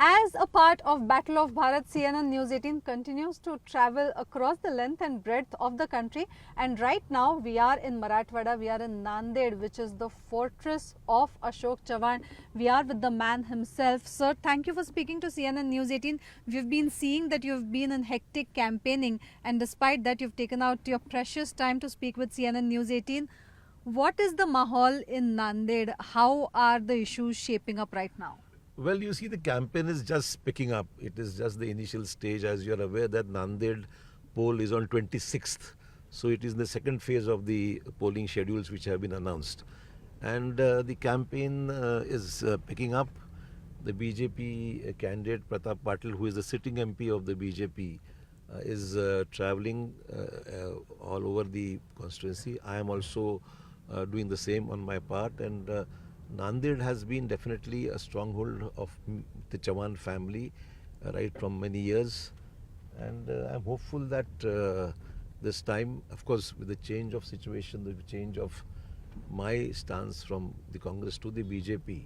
As a part of Battle of Bharat, CNN News 18 continues to travel across the length and breadth of the country, and right now we are in Marathwada, we are in Nanded, which is the fortress of Ashok Chavan. We are with the man himself. Sir, thank you for speaking to CNN News 18. We've been seeing that you've been in hectic campaigning, and despite that you've taken out your precious time to speak with CNN News 18. What is the mahal in Nanded? How are the issues shaping up right now? Well, you see, the campaign is just picking up. It is just the initial stage. As you are aware that Nanded poll is on 26th. So it is the second phase of the polling schedules which have been announced. And the campaign is picking up. The BJP candidate Pratap Patil, who is the sitting MP of the BJP, is travelling all over the constituency. I am also doing the same on my part, and Nanded has been definitely a stronghold of the Chavan family right from many years, and I'm hopeful that this time, of course, with the change of situation, the change of my stance from the Congress to the BJP,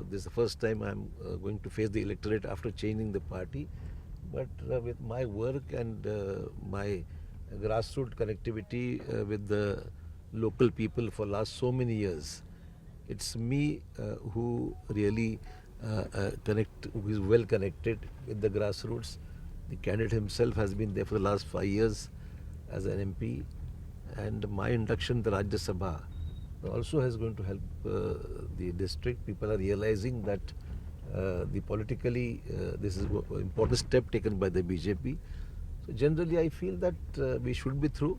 this is the first time I'm going to face the electorate after changing the party, but with my work and my grassroots connectivity with the local people for last so many years, it's me who really who is well connected with the grassroots. The candidate himself has been there for the last 5 years as an MP, and my induction to the Rajya Sabha also is going to help the district. People are realizing that politically this is an important step taken by the BJP. So generally I feel that we should be through.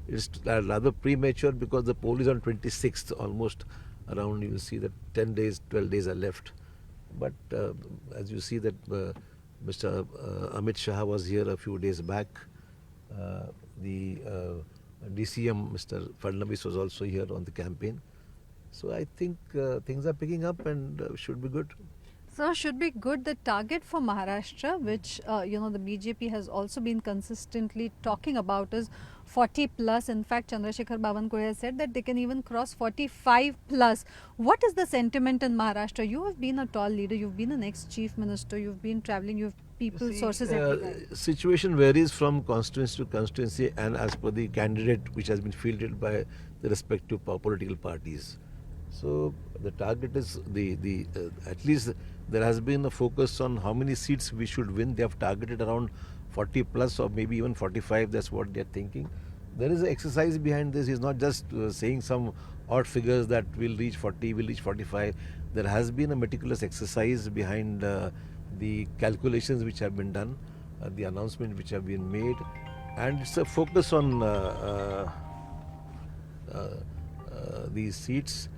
It's rather premature because the poll is on 26th, almost around, you will see that 10 days, 12 days are left. But as you see that Mr. Amit Shah was here a few days back. The DCM, Mr. Fadnavis, was also here on the campaign. So I think things are picking up and should be good. So should be good. The target for Maharashtra, which the BJP has also been consistently talking about, is 40 plus. In fact, Chandrasekhar Bavankurhe has said that they can even cross 45 plus. What is the sentiment in Maharashtra? You have been a tall leader, you've been an ex-chief minister, you've been travelling, you have people, sources everywhere. Situation varies from constituency to constituency and as per the candidate which has been fielded by the respective political parties. So the target is at least there has been a focus on how many seats we should win. They have targeted around 40 plus or maybe even 45. That's what they're thinking. There is an exercise behind this. It's not just saying some odd figures that we'll reach 40, we'll reach 45. There has been a meticulous exercise behind the calculations which have been done, the announcement which have been made, and it's a focus on these seats.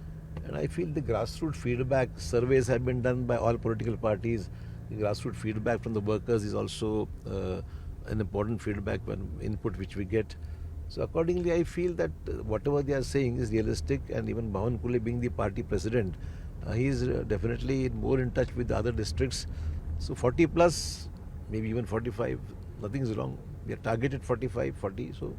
And I feel the grassroots feedback, surveys have been done by all political parties. The grassroots feedback from the workers is also an important feedback, input which we get. So accordingly, I feel that whatever they are saying is realistic, and even Bhavan Kule being the party president, he is definitely more in touch with the other districts. So 40 plus, maybe even 45, nothing is wrong. We are targeted 45, 40, so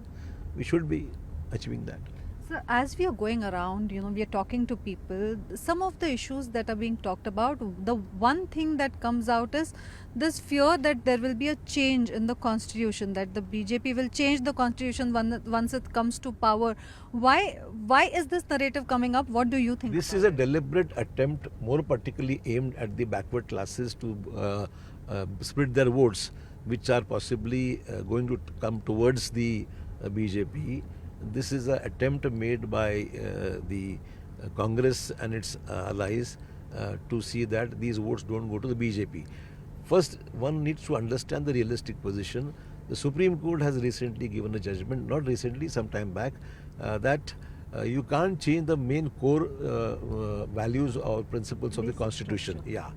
we should be achieving that. So as we are going around, we are talking to people, some of the issues that are being talked about, the one thing that comes out is this fear that there will be a change in the constitution, that the BJP will change the constitution once it comes to power. Why is this narrative coming up? What do you think? This is a deliberate attempt, more particularly aimed at the backward classes, to split their votes, which are possibly going to come towards the BJP. This is an attempt made by the Congress and its allies to see that these votes don't go to the BJP. First, one needs to understand the realistic position. The Supreme Court has recently given a judgment, not recently, some time back, that you can't change the main core values or principles of the Constitution. Yeah.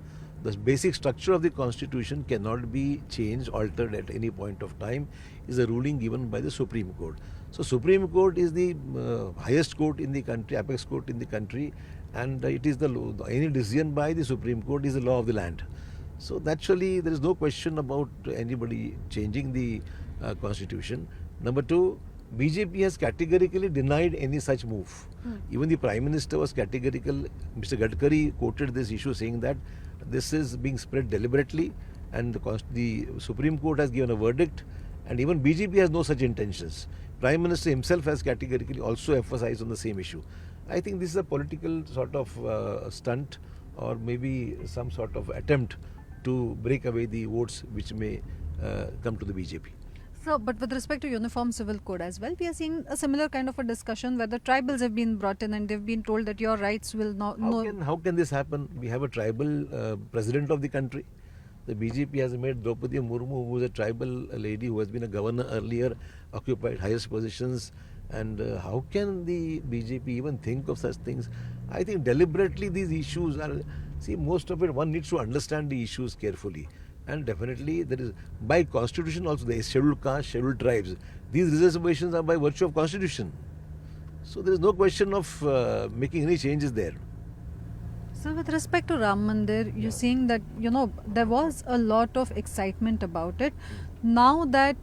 The basic structure of the Constitution cannot be changed, altered at any point of time, is a ruling given by the Supreme Court. So Supreme Court is the highest court in the country, apex court in the country, and it is any decision by the Supreme Court is the law of the land. So naturally there is no question about anybody changing the Constitution. Number two, BJP has categorically denied any such move. Even the Prime Minister was categorical. Mr. Gadkari quoted this issue saying that This is being spread deliberately, and the Supreme Court has given a verdict, and even BJP has no such intentions. Prime Minister himself has categorically also emphasized on the same issue. I think this is a political sort of stunt, or maybe some sort of attempt to break away the votes which may come to the BJP. So, but with respect to Uniform Civil Code as well, we are seeing a similar kind of a discussion where the tribals have been brought in and they've been told that your rights will not... How can this happen? We have a tribal president of the country. The BJP has made Draupadi Murmu, who was a tribal lady who has been a governor earlier, occupied highest positions. And how can the BJP even think of such things? I think deliberately these issues are... See, most of it, one needs to understand the issues carefully. And definitely there is, by constitution also, there is scheduled caste, scheduled tribes. These reservations are by virtue of constitution. So there is no question of making any changes there. So with respect to Ram Mandir, you're seeing that, there was a lot of excitement about it. Now that,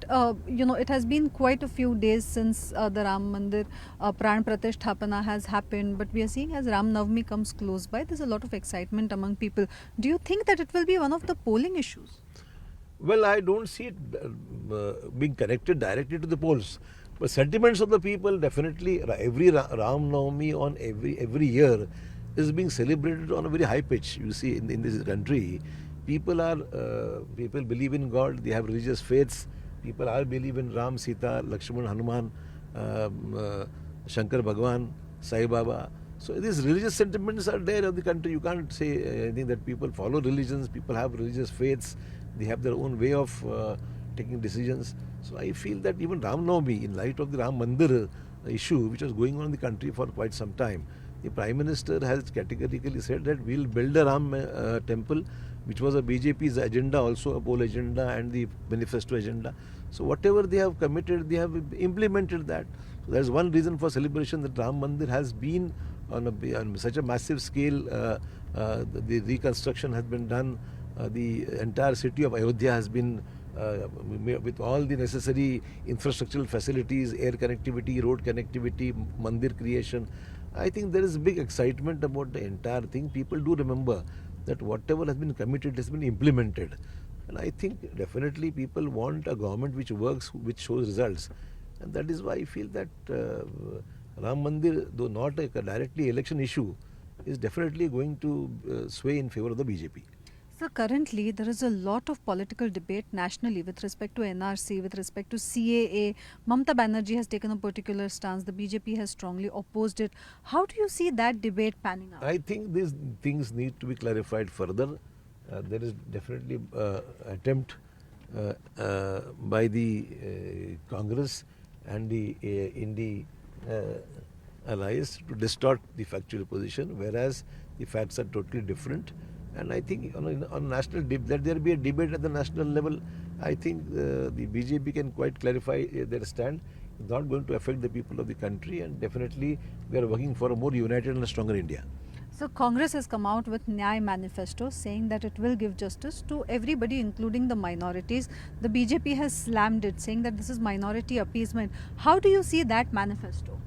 it has been quite a few days since the Ram Mandir Pran Pratisthapana has happened, but we are seeing as Ram Navami comes close by, there's a lot of excitement among people. Do you think that it will be one of the polling issues? Well, I don't see it being connected directly to the polls. But sentiments of the people, definitely, every Ram Navami on every year is being celebrated on a very high pitch. You see, in this country, people believe in God, they have religious faiths, people are believe in Ram, Sita, Lakshman, Hanuman, Shankar Bhagwan, Sai Baba. So these religious sentiments are there of the country. You can't say anything that people follow religions, people have religious faiths, they have their own way of taking decisions. So I feel that even Ram Navami, in light of the Ram Mandir issue, which was going on in the country for quite some time, the Prime Minister has categorically said that we will build a Ram temple, which was a BJP's agenda, also a poll agenda and the manifesto agenda. So whatever they have committed, they have implemented that. So that is one reason for celebration, that Ram Mandir has been on such a massive scale. The reconstruction has been done. The entire city of Ayodhya has been with all the necessary infrastructural facilities, air connectivity, road connectivity, mandir creation. I think there is big excitement about the entire thing. People do remember that whatever has been committed has been implemented. And I think definitely people want a government which works, which shows results. And that is why I feel that Ram Mandir, though not a directly election issue, is definitely going to sway in favor of the BJP. So currently there is a lot of political debate nationally with respect to NRC, with respect to CAA. Mamata Banerjee has taken a particular stance. The BJP has strongly opposed it. How do you see that debate panning out? I think these things need to be clarified further. There is definitely attempt by the Congress and the Indi allies to distort the factual position, whereas the facts are totally different. And I think on national let there be a debate at the national level. I think the BJP can quite clarify their stand. It's not going to affect the people of the country, and definitely we are working for a more united and a stronger India. So Congress has come out with Nyay manifesto saying that it will give justice to everybody, including the minorities. The BJP has slammed it, saying that this is minority appeasement. How do you see that manifesto?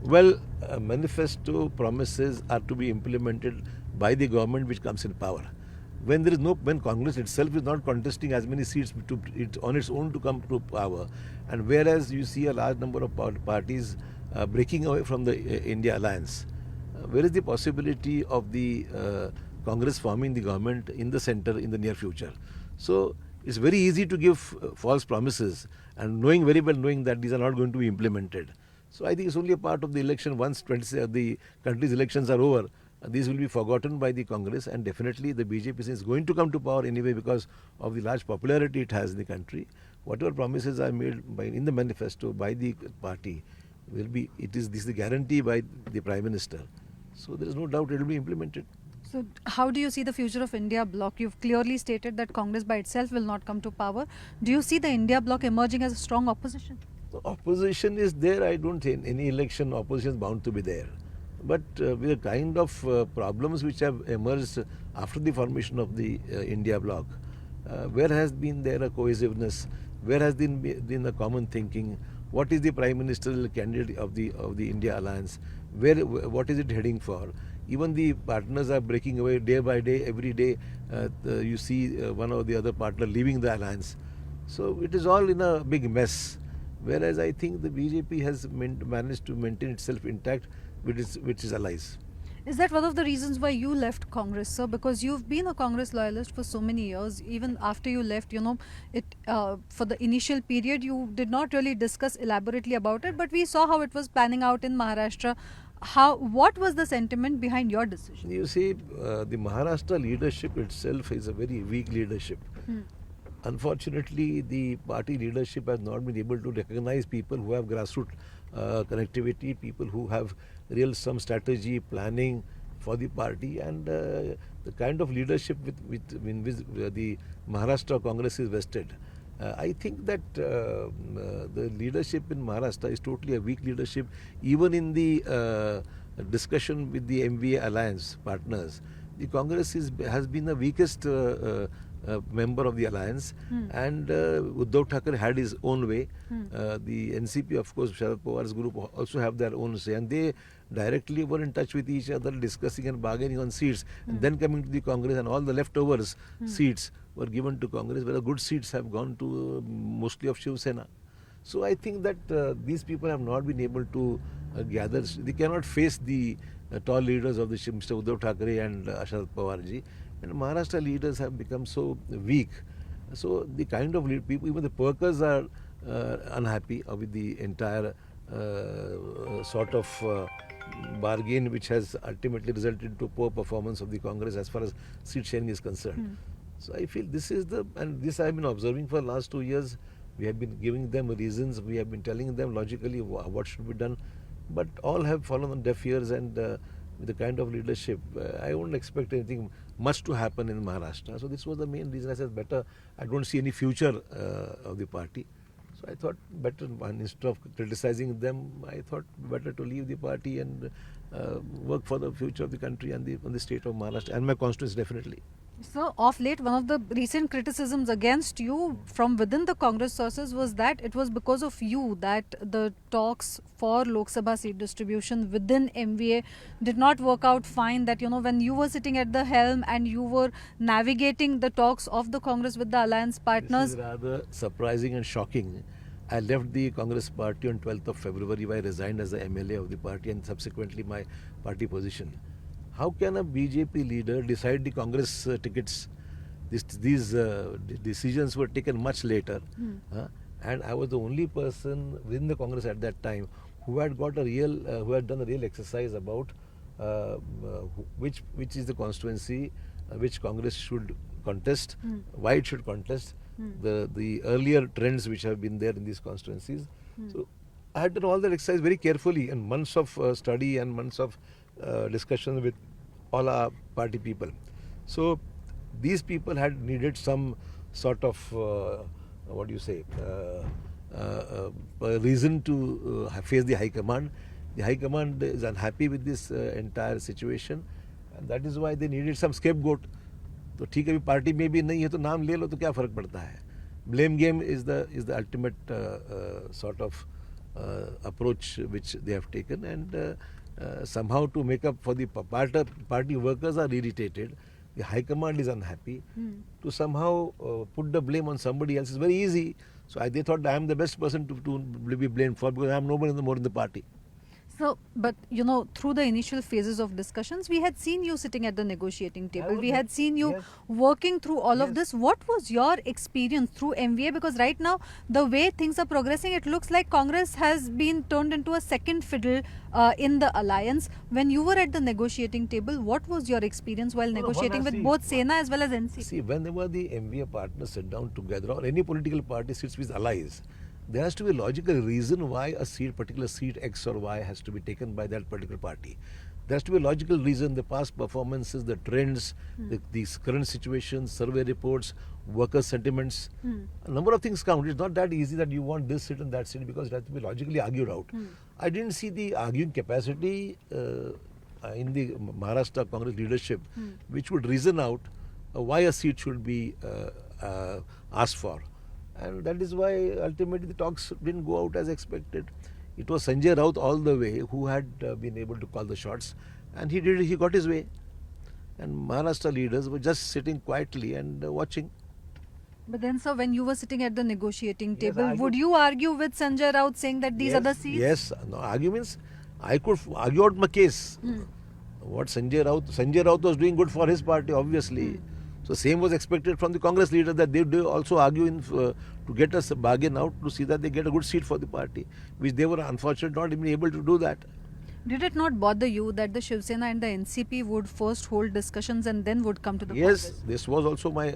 Well, manifesto promises are to be implemented by the government which comes in power. When Congress itself is not contesting as many seats on its own to come to power, and whereas you see a large number of parties breaking away from the India alliance, where is the possibility of the Congress forming the government in the center in the near future? So it's very easy to give false promises and very well knowing that these are not going to be implemented. So I think it's only a part of the election. Once the country's elections are over, these will be forgotten by the Congress, and definitely the BJP is going to come to power anyway because of the large popularity it has in the country. Whatever promises are made in the manifesto by the party this is the guarantee by the Prime Minister. So there is no doubt it will be implemented. So how do you see the future of India bloc? You've clearly stated that Congress by itself will not come to power. Do you see the India bloc emerging as a strong opposition? The opposition is there. I don't think any election opposition is bound to be there. But with the kind of problems which have emerged after the formation of the India bloc, where has been there a cohesiveness? Where has been a common thinking? What is the Prime Ministerial candidate of the India alliance? What is it heading for? Even the partners are breaking away day by day. Every day you see one or the other partner leaving the alliance. So it is all in a big mess. Whereas I think the BJP has managed to maintain itself intact with its allies. Is that one of the reasons why you left Congress, sir? Because you've been a Congress loyalist for so many years. Even after you left, for the initial period, you did not really discuss elaborately about it. But we saw how it was panning out in Maharashtra. What was the sentiment behind your decision? You see, the Maharashtra leadership itself is a very weak leadership. Unfortunately, the party leadership has not been able to recognize people who have grassroots connectivity, people who have some strategy, planning for the party, and the kind of leadership with the Maharashtra Congress is vested. I think that the leadership in Maharashtra is totally a weak leadership. Even in the discussion with the MVA alliance partners, the Congress has been the weakest member of the alliance, and Uddhav Thackeray had his own way. The NCP, of course, Sharad Pawar's group also have their own say, and they directly were in touch with each other, discussing and bargaining on seats, and then coming to the Congress, and all the leftovers seats were given to Congress, where the good seats have gone to mostly of Shiv Sena. So I think that these people have not been able to gather. They cannot face the tall leaders of the Mr. Uddhav Thackeray and Sharad Pawar ji. And Maharashtra leaders have become so weak. So the kind of people, even the workers are unhappy with the entire sort of bargain, which has ultimately resulted into poor performance of the Congress as far as seat sharing is concerned. So I feel this is and this I have been observing for the last 2 years. We have been giving them reasons, we have been telling them logically what should be done, but all have fallen on deaf ears, and with the kind of leadership, I won't expect anything much to happen in Maharashtra. So this was the main reason I said better. I don't see any future of the party. So I thought better, instead of criticizing them, I thought better to leave the party and work for the future of the country and the state of Maharashtra and my constituents definitely. So, of late, one of the recent criticisms against you from within the Congress sources was that it was because of you that the talks for Lok Sabha seat distribution within MVA did not work out fine. That, when you were sitting at the helm and you were navigating the talks of the Congress with the alliance partners. This is rather surprising and shocking. I left the Congress party on 12th of February. I resigned as the MLA of the party and subsequently my party position. How can a BJP leader decide the Congress tickets? These decisions were taken much later, and I was the only person within the Congress at that time who had got who had done a real exercise about which is the constituency which Congress should contest, why it should contest, the earlier trends which have been there in these constituencies. So I had done all that exercise very carefully, and months of study and months of discussion with all our party people. So these people had needed some sort of reason to face the High Command. The High Command is unhappy with this entire situation, and that is why they needed some scapegoat. तो ठीक है, party में भी नहीं है तो नाम ले लो तो क्या फर्क पड़ता है. Blame game is the ultimate sort of approach which they have taken, and somehow to make up for the party workers are irritated, the High Command is unhappy. To somehow put the blame on somebody else is very easy. So they thought I am the best person to be blamed for, because I am nobody more in the party. So, but through the initial phases of discussions, we had seen you sitting at the negotiating table. We had seen you working through all of this. What was your experience through MVA? Because right now, the way things are progressing, it looks like Congress has been turned into a second fiddle in the alliance. When you were at the negotiating table, what was your experience while negotiating with both Sena as well as NCP? See, whenever the MVA partners sit down together, or any political party sits with allies, there has to be a logical reason why a particular seat X or Y has to be taken by that particular party. There has to be a logical reason, the past performances, the trends, these current situations, survey reports, worker sentiments. A number of things count. It's not that easy that you want this seat and that seat, because it has to be logically argued out. I didn't see the arguing capacity in the Maharashtra Congress leadership, which would reason out why a seat should be asked for. And that is why ultimately the talks didn't go out as expected. It was Sanjay Raut all the way who had been able to call the shots. And he got his way. And Maharashtra leaders were just sitting quietly and watching. But then, sir, when you were sitting at the negotiating table, I would you argue with Sanjay Raut saying that these are the seats? Yes, no, argue means I could argue out my case. What Sanjay Raut was doing good for his party, obviously. So same was expected from the Congress leader, that they also argue to get us a bargain out to see that they get a good seat for the party, which they were unfortunately not even able to do that. Did it not bother you that the Shiv Sena and the NCP would first hold discussions and then would come to the Yes, Congress? this was also my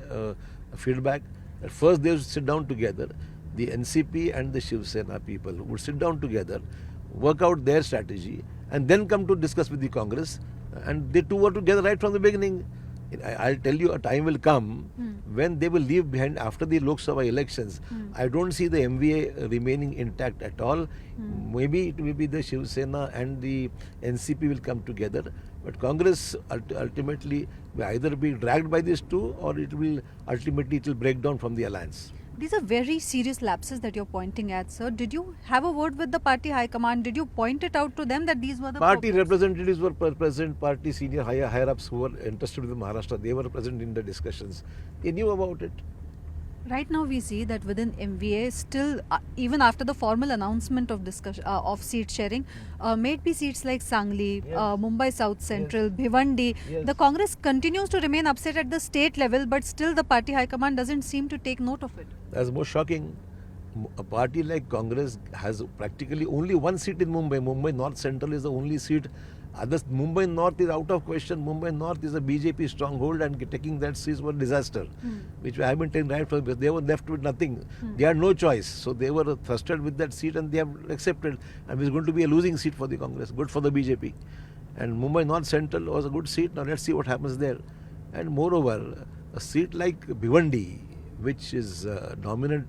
feedback. At first they would sit down together, the NCP and the Shiv Sena people would sit down together, work out their strategy, and then come to discuss with the Congress. And they two were together right from the beginning. I'll tell you, a time will come when they will leave behind after the Lok Sabha elections. I don't see the MVA remaining intact at all. Maybe it will be the Shiv Sena and the NCP will come together. But Congress ultimately will either be dragged by these two, or it will ultimately break down from the alliance. These are very serious lapses that you're pointing at, sir. Did you have a word with the party high command? Did you point it out to them that these were the Party problems? representatives were present, party senior higher ups who were interested with Maharashtra, they were present in the discussions. They knew about it. Right now we see that within MVA, still even after the formal announcement of discussion of seat sharing, may it be seats like Sangli, Mumbai South Central, Bhiwandi, the Congress continues to remain upset at the state level, but still the party high command doesn't seem to take note of it. That's most shocking. A party like Congress has practically only one seat in Mumbai. Mumbai North Central is the only seat. Others, Mumbai North is out of question. Mumbai North is a BJP stronghold, and taking that seat was a disaster, which I have been taken right from. They were left with nothing. They had no choice. So they were thrusted with that seat, and they have accepted. And it's going to be a losing seat for the Congress, good for the BJP. And Mumbai North Central was a good seat. Now let's see what happens there. And moreover, a seat like Bhiwandi, which is a dominant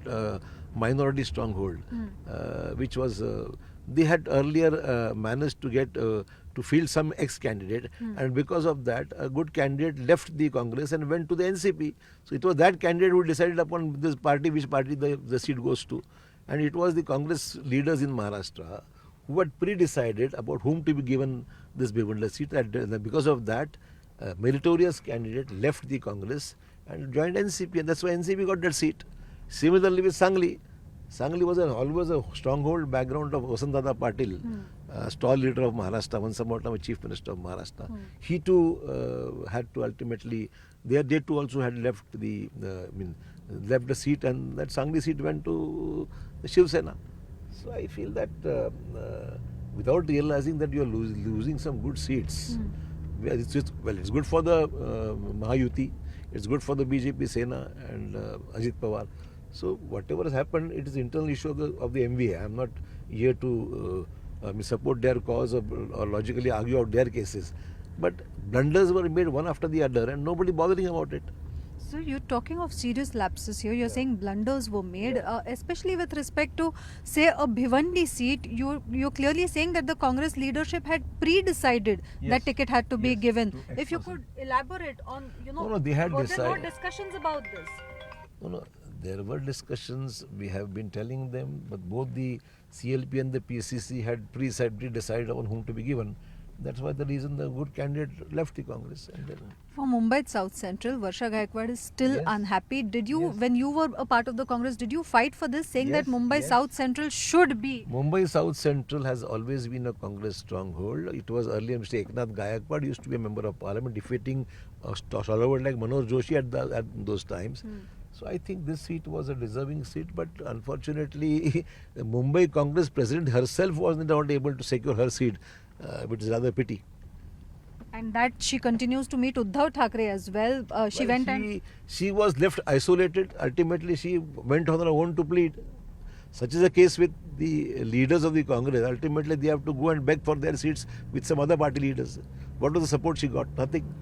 minority stronghold, which was they had earlier managed to get to field some ex-candidate, and because of that, a good candidate left the Congress and went to the NCP. So it was that candidate who decided upon this party, which party the seat goes to, and it was the Congress leaders in Maharashtra who had pre-decided about whom to be given this Bhiwandi seat. And because of that, a meritorious candidate left the Congress and joined NCP, and that's why NCP got that seat. Similarly with Sangli. Sangli was always a stronghold background of Vasantdada Patil, stall leader of Maharashtra, once upon a time a chief minister of Maharashtra. He too had to ultimately, they too also had left left the seat, and that Sangli seat went to the Shiv Sena. So I feel that without realizing that you are losing some good seats, it's good for the Mahayuti, it's good for the BJP Sena and Ajit Pawar. So whatever has happened, it is internal issue of the MVA. I am not here to support their cause or logically argue out their cases. But blunders were made one after the other, and nobody bothering about it. So you're talking of serious lapses here. You're saying blunders were made, especially with respect to, say, a Bhiwandi seat. You're clearly saying that the Congress leadership had pre-decided that ticket had to be given. If you could elaborate on, No, they had were there decided. no discussions about this? No, there were discussions. We have been telling them, but both the CLP and the PCC had pre-decided on whom to be given. That's why the reason the good candidate left the Congress. And then For Mumbai South Central, Varsha Gaikwad is still unhappy. Did you, when you were a part of the Congress, did you fight for this, saying that Mumbai South Central should be? Mumbai South Central has always been a Congress stronghold. It was earlier Mr. Eknath Gaikwad used to be a member of Parliament, defeating a stalwart like Manoj Joshi at those times. So I think this seat was a deserving seat, but unfortunately, the Mumbai Congress president herself was not able to secure her seat, which is rather a pity. And that she continues to meet Uddhav Thackeray as well. She was left isolated. Ultimately, she went on her own to plead. Such is the case with the leaders of the Congress. Ultimately, they have to go and beg for their seats with some other party leaders. What was the support she got? Nothing.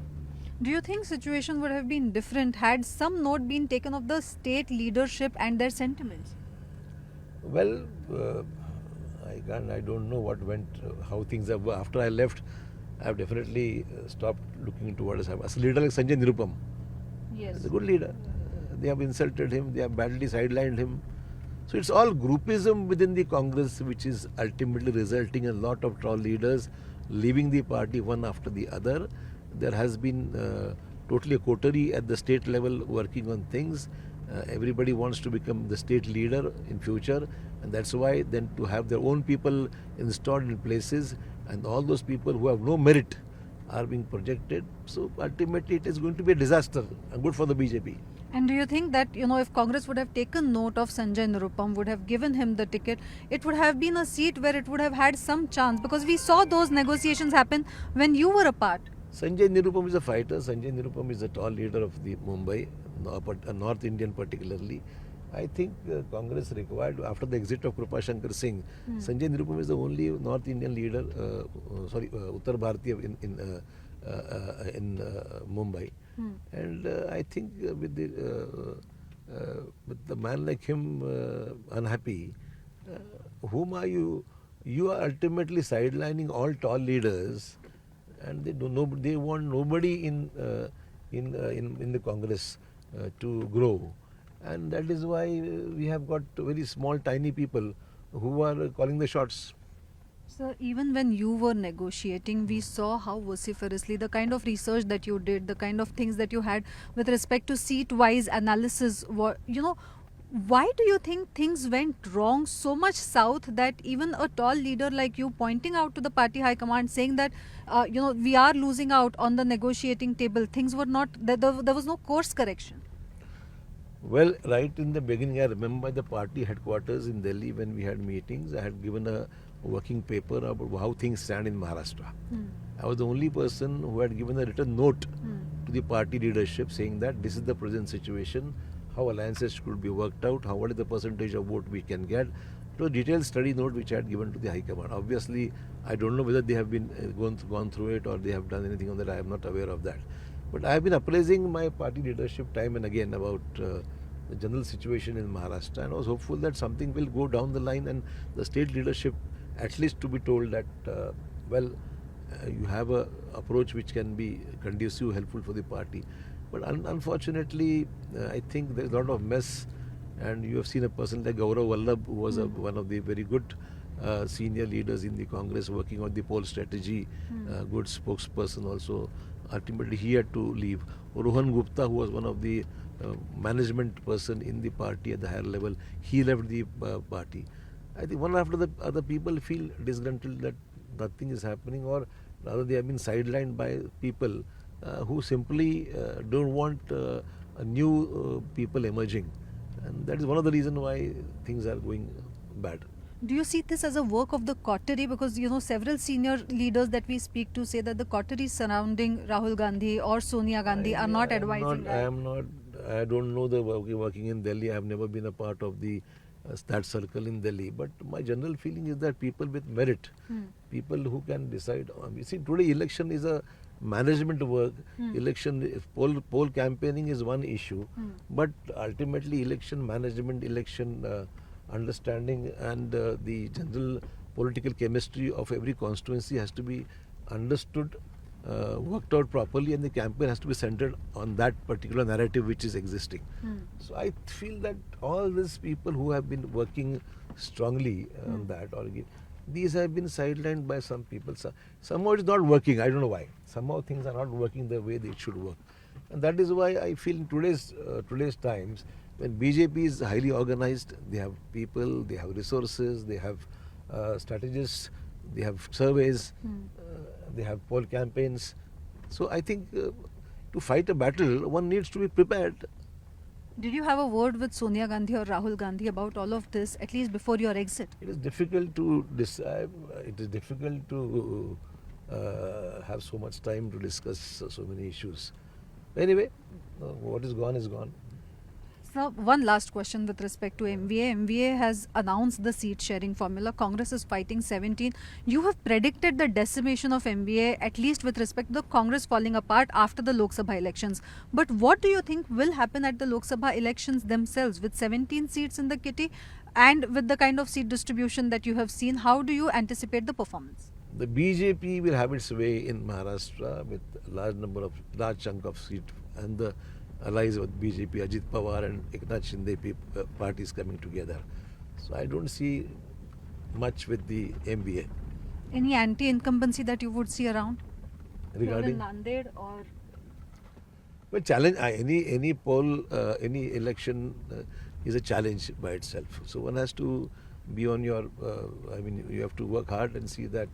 Do you think situation would have been different had some note been taken of the state leadership and their sentiments? Well, I don't know what went, how things have. After I left, I have definitely stopped looking into what has happened. As a leader like Sanjay Nirupam, he's a good leader. They have insulted him. They have badly sidelined him. So it's all groupism within the Congress, which is ultimately resulting in a lot of troll leaders, leaving the party one after the other. There has been totally a coterie at the state level working on things. Everybody wants to become the state leader in future, and that's why then to have their own people installed in places, and all those people who have no merit are being projected. So ultimately it is going to be a disaster, and good for the BJP. And do you think that, if Congress would have taken note of Sanjay Nirupam, would have given him the ticket, it would have been a seat where it would have had some chance? Because we saw those negotiations happen when you were a part. Sanjay Nirupam is a fighter. Sanjay Nirupam is a tall leader of the Mumbai, North Indian particularly. I think Congress required, after the exit of Krupa Shankar Singh, Sanjay Nirupam is the only North Indian leader, Uttar Bharatiya in Mumbai. And I think with the man like him unhappy, whom are you? You are ultimately sidelining all tall leaders, and they want nobody in the Congress to grow, and that is why we have got very small, tiny people who are calling the shots. Sir, even when you were negotiating, we saw how vociferously the kind of research that you did, the kind of things that you had with respect to seat-wise analysis were, why do you think things went wrong so much south that even a tall leader like you pointing out to the party high command saying that, we are losing out on the negotiating table, things were not, there was no course correction? Well, right in the beginning, I remember the party headquarters in Delhi when we had meetings. I had given a working paper about how things stand in Maharashtra. I was the only person who had given a written note to the party leadership saying that this is the present situation, how alliances could be worked out, what is the percentage of vote we can get. It was a detailed study note which I had given to the High Command. Obviously, I don't know whether they have been gone through it or they have done anything on that. I am not aware of that. But I have been appraising my party leadership time and again about the general situation in Maharashtra, and I was hopeful that something will go down the line and the state leadership at least to be told that, you have a approach which can be conducive, helpful for the party. But unfortunately, I think there is a lot of mess, and you have seen a person like Gaurav Vallabh, who was one of the very good senior leaders in the Congress working on the poll strategy, good spokesperson also. Ultimately, he had to leave. Rohan Gupta, who was one of the management person in the party at the higher level, he left the party. I think one after the other people feel disgruntled that nothing is happening, or rather they have been sidelined by people who simply don't want new people emerging, and that is one of the reasons why things are going bad. Do you see this as a work of the coterie? Because several senior leaders that we speak to say that the coterie surrounding Rahul Gandhi or Sonia Gandhi are not advising. I don't know the working in Delhi. I have never been a part of the that circle in Delhi. But my general feeling is that people with merit, people who can decide. You see, today election is a management work. Election poll campaigning is one issue, but ultimately election management, election understanding, and the general political chemistry of every constituency has to be understood, worked out properly, and the campaign has to be centered on that particular narrative which is existing. So I feel that all these people who have been working strongly on that, these have been sidelined by some people. Somehow it is not working. I don't know why. Somehow things are not working the way they should work, and that is why I feel in today's times, when BJP is highly organized, they have people, they have resources, they have strategists, they have surveys, they have poll campaigns. So I think to fight a battle, one needs to be prepared. Did you have a word with Sonia Gandhi or Rahul Gandhi about all of this, at least before your exit? It is difficult to decide. It is difficult to have so much time to discuss so many issues. Anyway, what is gone is gone. Now, one last question with respect to MVA. MVA has announced the seat sharing formula. Congress is fighting 17. You have predicted the decimation of MVA, at least with respect to the Congress falling apart after the Lok Sabha elections. But what do you think will happen at the Lok Sabha elections themselves with 17 seats in the kitty and with the kind of seat distribution that you have seen? How do you anticipate the performance? The BJP will have its way in Maharashtra with a large chunk of seats, and the allies with BJP, Ajit Pawar and Eknath Shinde parties coming together. So I don't see much with the MVA. Any anti-incumbency that you would see around? Regarding Here in Nanded or... well, challenge any poll, any election is a challenge by itself. So one has to be on your. I mean, you have to work hard and see that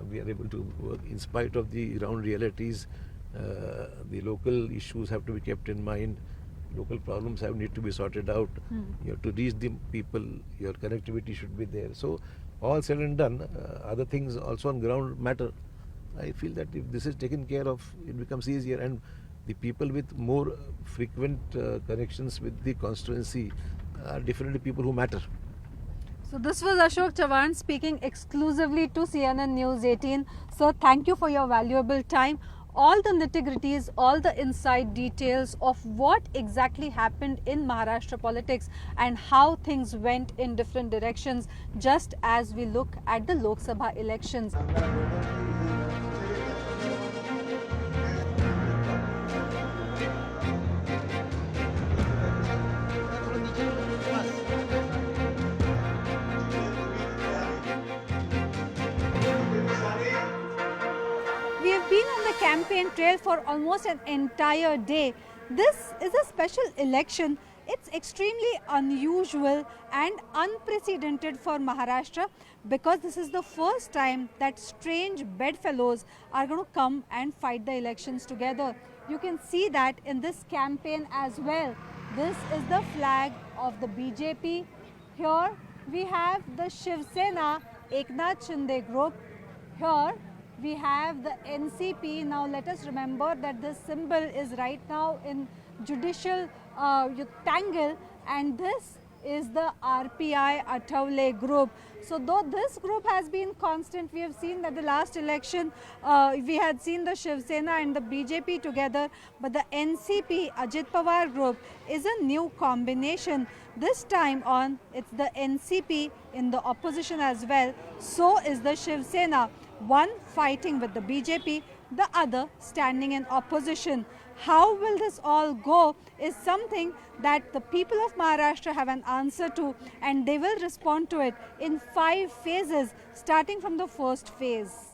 we are able to work in spite of the ground realities. The local issues have to be kept in mind. Local problems need to be sorted out. You have to reach the people. Your connectivity should be there. So all said and done, other things also on ground matter. I feel that if this is taken care of, it becomes easier, and the people with more frequent connections with the constituency are definitely people who matter. So this was Ashok Chavan speaking exclusively to CNN News 18. Sir, thank you for your valuable time. All the nitty-gritties, all the inside details of what exactly happened in Maharashtra politics and how things went in different directions just as we look at the Lok Sabha elections. We have been on the campaign trail for almost an entire day. This is a special election. It's extremely unusual and unprecedented for Maharashtra because this is the first time that strange bedfellows are going to come and fight the elections together. You can see that in this campaign as well. This is the flag of the BJP. Here we have the Shiv Sena Eknath Shinde group. Here we have the NCP. Now let us remember that this symbol is right now in judicial tangle, and this is the RPI Athavale group. So though this group has been constant, we have seen that the last election we had seen the Shiv Sena and the BJP together, but the NCP Ajit Pawar group is a new combination. This time on, it's the NCP in the opposition as well. So is the Shiv Sena, one fighting with the BJP, the other standing in opposition. How will this all go is something that the people of Maharashtra have an answer to, and they will respond to it in 5 phases starting from the first phase.